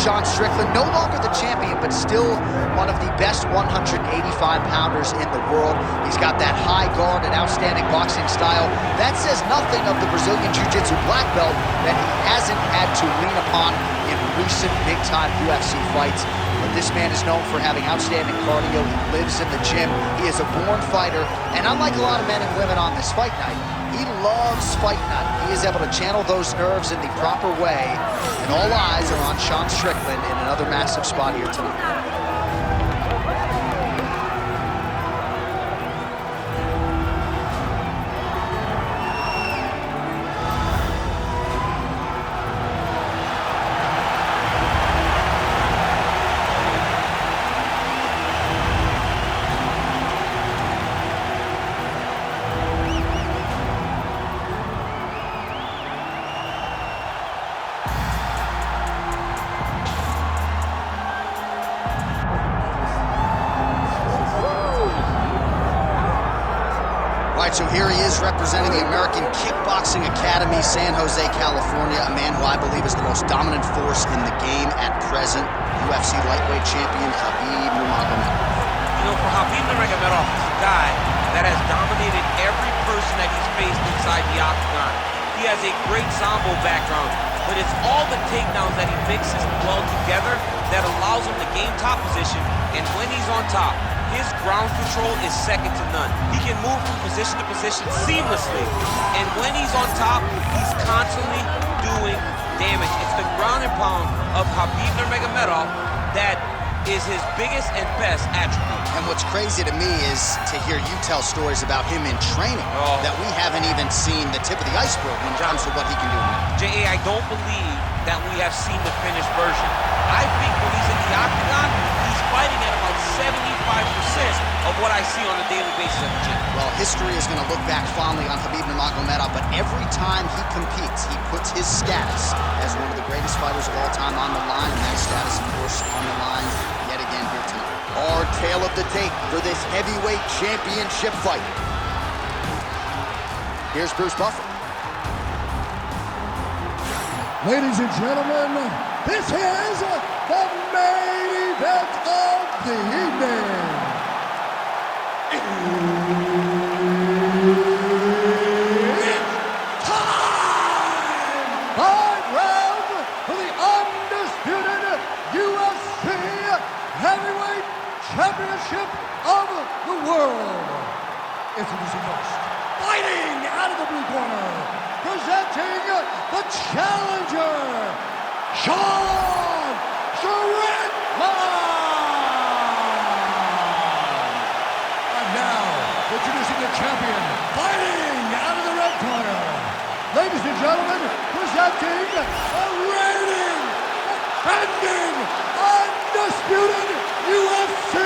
Sean Strickland, no longer the champion, but still one of the best 185-pounders in the world. He's got that high guard and outstanding boxing style. That says nothing of the Brazilian Jiu-Jitsu black belt that he hasn't had to lean upon in recent big-time UFC fights. But this man is known for having outstanding cardio. He lives in the gym. He is a born fighter. And unlike a lot of men and women on this fight night, he loves fight night. He is able to channel those nerves in the proper way. And all eyes are on Sean Strickland in another massive spot here tonight. So here he is representing the American Kickboxing Academy, San Jose, California, a man who I believe is the most dominant force in the game at present, UFC lightweight champion Khabib Nurmagomedov. You know, for Khabib Nurmagomedov, he's a guy that has dominated every person that he's faced inside the octagon. He has a great sambo background, but it's all the takedowns that he mixes well together that allows him to gain top position, and when he's on top, his ground control is second to none. He can move from position to position seamlessly. And when he's on top, he's constantly doing damage. It's the ground and pound of Khabib Nurmagomedov that is his biggest and best attribute. And what's crazy to me is to hear you tell stories about him in training that we haven't even seen the tip of the iceberg when it comes to what he can do now. J.A., I don't believe that we have seen the finished version. I think when he's in the octagon, he's fighting at about 75% of what I see on a daily basis at the gym. Well, history is going to look back fondly on Khabib Nurmagomedov, but every time he competes, he puts his status as one of the greatest fighters of all time on the line, and that status, of course, on the line yet again here tonight. Our tale of the tape for this heavyweight championship fight. Here's Bruce Buffer. Ladies and gentlemen, this is the main event of the evening. It's time! 5 rounds for the undisputed UFC Heavyweight Championship of the world. Introducing first, fighting out of the blue corner, presenting the challenger, Sean Strickland! And now, introducing the champion, fighting out of the red corner. Ladies and gentlemen, presenting the reigning, defending, undisputed UFC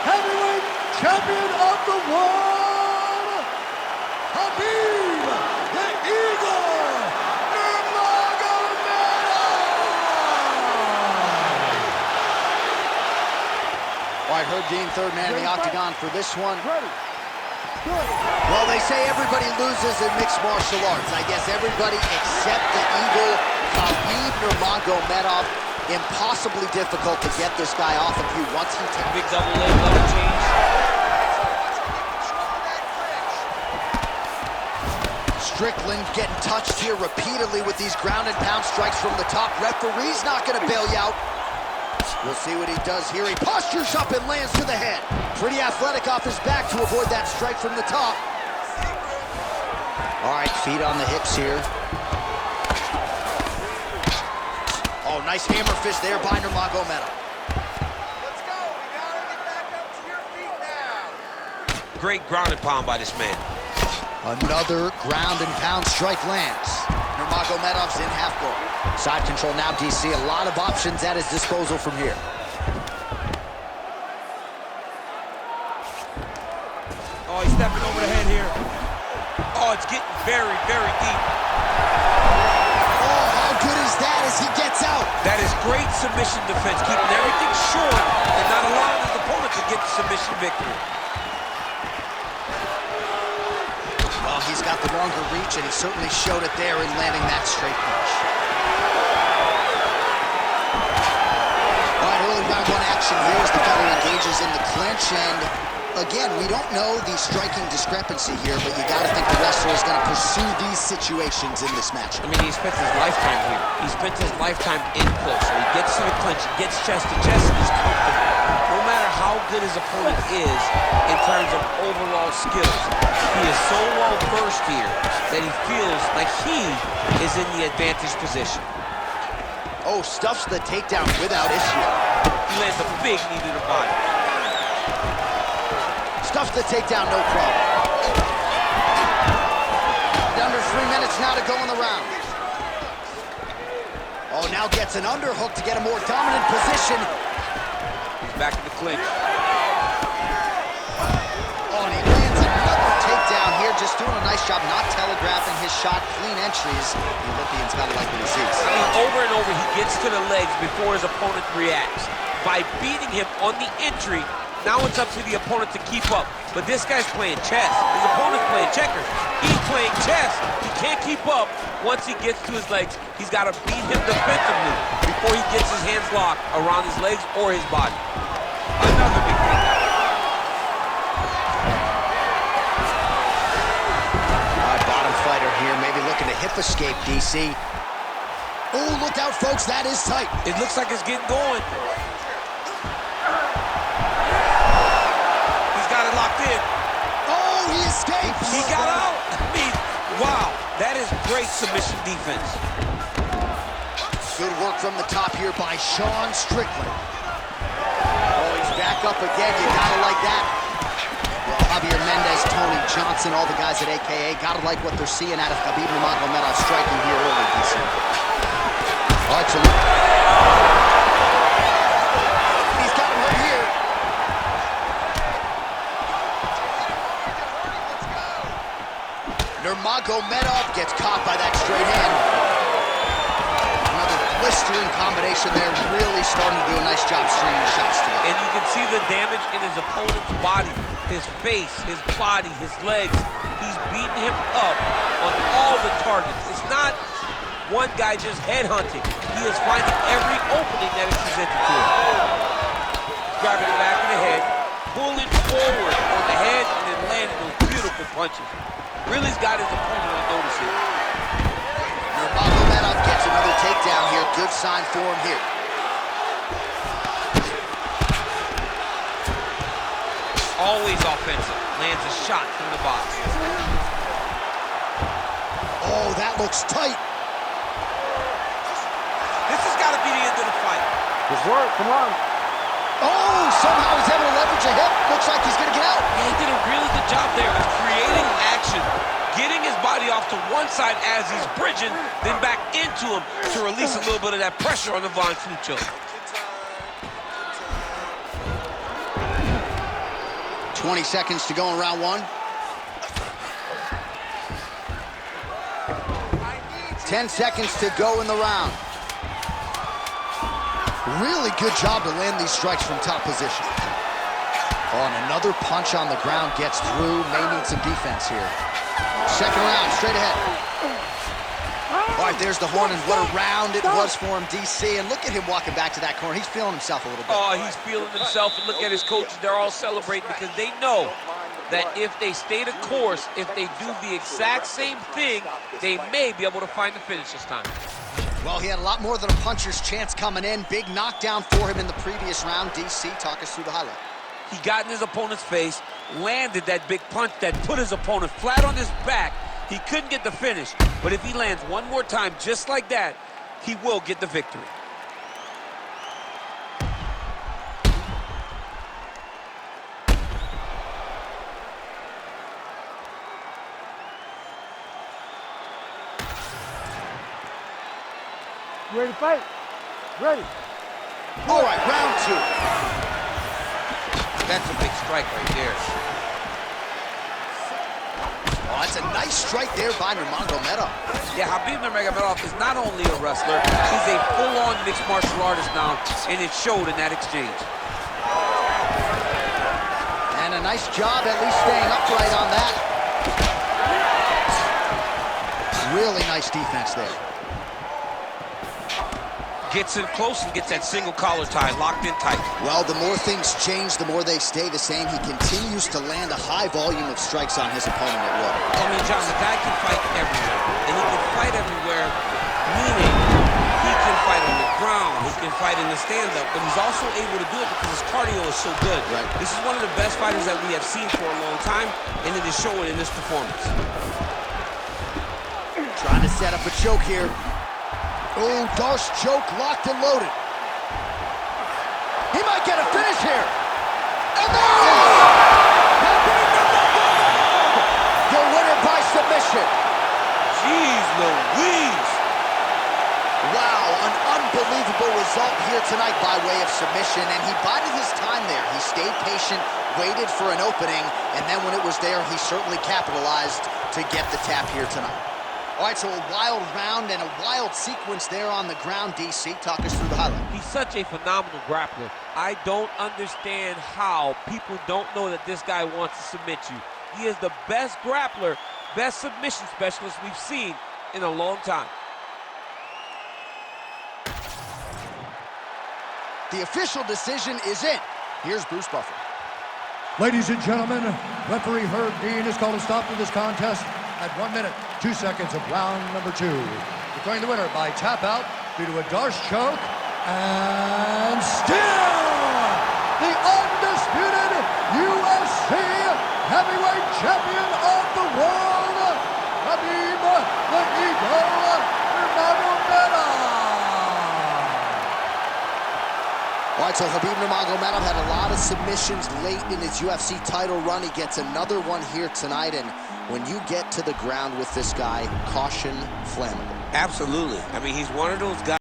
Heavyweight Champion of the world, Khabib, the Eagle, All right, Herb Dean, third man in the octagon for this one. Well, they say everybody loses in mixed martial arts. I guess everybody except the Eagle, Khabib Nurmagomedov. Impossibly difficult to get this guy off of you once he takes. Big double leg, double change. Strickland getting touched here repeatedly with these ground and pound strikes from the top. Referee's not going to bail you out. We'll see what he does here. He postures up and lands to the head. Pretty athletic off his back to avoid that strike from the top. All right, feet on the hips here. Oh, nice hammer fist there by Nurmagomedov. Let's go. We gotta get back up to your feet now. Great ground and pound by this man. Another ground and pound strike lands. Nurmagomedov's in half guard. Side control now, DC. A lot of options at his disposal from here. Oh, he's stepping over the head here. Oh, it's getting very, very deep. Oh, how good is that as he gets out? That is great submission defense, keeping everything short and not allowing his opponent to get the submission victory. Well, he's got the longer reach, and he certainly showed it there in landing that straight punch. situation here as the fighter engages in the clinch, and again, we don't know the striking discrepancy here, but you gotta think the wrestler is gonna pursue these situations in this match. I mean, he spent his lifetime here. He spent his lifetime in close. So he gets to the clinch, he gets chest to chest, and he's comfortable. No matter how good his opponent is in terms of overall skills, he is so well versed here that he feels like he is in the advantage position. Oh, stuffs the takedown without issue. He lands a big knee to the body. Stuffs the takedown, no problem. Under 3 minutes now to go in the round. Oh, now gets an underhook to get a more dominant position. He's back in the clinch. Oh, and he lands another takedown here, just doing a nice job not telegraphing his shot. Clean entries. The Olympian's gotta like what he sees. I mean, over and over, he gets to the legs before his opponent reacts. By beating him on the entry, now it's up to the opponent to keep up. But this guy's playing chess. His opponent's playing checkers. He's playing chess. He can't keep up. Once he gets to his legs, he's got to beat him defensively before he gets his hands locked around his legs or his body. Another big thing. Bottom fighter here, maybe looking to hip escape, DC. Oh, look out, folks. That is tight. It looks like it's getting going. Locked in. Oh, he escapes. He got out. I mean, wow, that is great submission defense. Good work from the top here by Sean Strickland. Oh, he's back up again. You gotta like that. Well, Javier Mendez, Tony Johnson, all the guys at AKA, gotta like what they're seeing out of Khabib Nurmagomedov striking here early, DC. All right, so he's got him right here. Nurmagomedov gets caught by that straight hand. Another blistering combination there, really starting to do a nice job stringing shots together. And you can see the damage in his opponent's body, his face, his body, his legs. He's beating him up on all the targets. It's not one guy just headhunting. He is finding every opening that is presented to him. Grabbing the back of the head, pulling forward on the head, and then landing those beautiful punches. Really's got his opponent on notice here. Nurmagomedov gets another takedown here. Good sign for him here. Always offensive. Lands a shot from the box. Oh, that looks tight. This has got to be the end of the fight. Good work, come on. Oh, somehow he's able to leverage a hip. Looks like he's gonna get out. Yeah, he did a really good job there of creating action, getting his body off to one side as he's bridging, then back into him to release a little bit of that pressure on the Von Flue choke. 20 seconds to go in round one. 10 seconds to go in the round. Really good job to land these strikes from top position. Oh, and another punch on the ground gets through. May need some defense here. Second round, straight ahead. All right, there's the horn, and what a round it was for him, DC. And look at him walking back to that corner. He's feeling himself a little bit. Oh, he's feeling himself, and look at his coaches. They're all celebrating because they know that if they stay the course, if they do the exact same thing, they may be able to find the finish this time. Well, he had a lot more than a puncher's chance coming in. Big knockdown for him in the previous round. DC, talk us through the highlight. He got in his opponent's face, landed that big punch that put his opponent flat on his back. He couldn't get the finish, but if he lands one more time just like that, he will get the victory. Ready to fight? Ready. All right, round two. That's a big strike right there. Oh, that's a nice strike there by Nurmagomedov. Yeah, Khabib Nurmagomedov is not only a wrestler, he's a full-on mixed martial artist now, and it showed in that exchange. And a nice job at least staying upright on that. Really nice defense there. Gets in close and gets that single collar tie locked in tight. Well, the more things change, the more they stay the same. He continues to land a high volume of strikes on his opponent at will. I mean, John, the guy can fight everywhere. And he can fight everywhere, meaning he can fight on the ground, he can fight in the stand-up, but he's also able to do it because his cardio is so good. Right. This is one of the best fighters that we have seen for a long time, and it is showing in this performance. Trying to set up a choke here. Oh, Darce choke locked and loaded. He might get a finish here. And the winner by submission. Jeez Louise. Wow, an unbelievable result here tonight by way of submission, and he bided his time there. He stayed patient, waited for an opening, and then when it was there, he certainly capitalized to get the tap here tonight. All right, so a wild round and a wild sequence there on the ground. DC, talk us through the highlight. He's such a phenomenal grappler. I don't understand how people don't know that this guy wants to submit you. He is the best grappler, best submission specialist we've seen in a long time. The official decision is in. Here's Bruce Buffer. Ladies and gentlemen, referee Herb Dean has called a stop to this contest at 1 minute, 2 seconds of round number 2. Declaring the winner by tap out due to a Darce choke, and still the undisputed UFC heavyweight champion of the world, Khabib the Eagle Nurmagomedov. All right, so Khabib Nurmagomedov had a lot of submissions late in his UFC title run. He gets another one here tonight, and when you get to the ground with this guy, caution flammable. Absolutely. I mean, he's one of those guys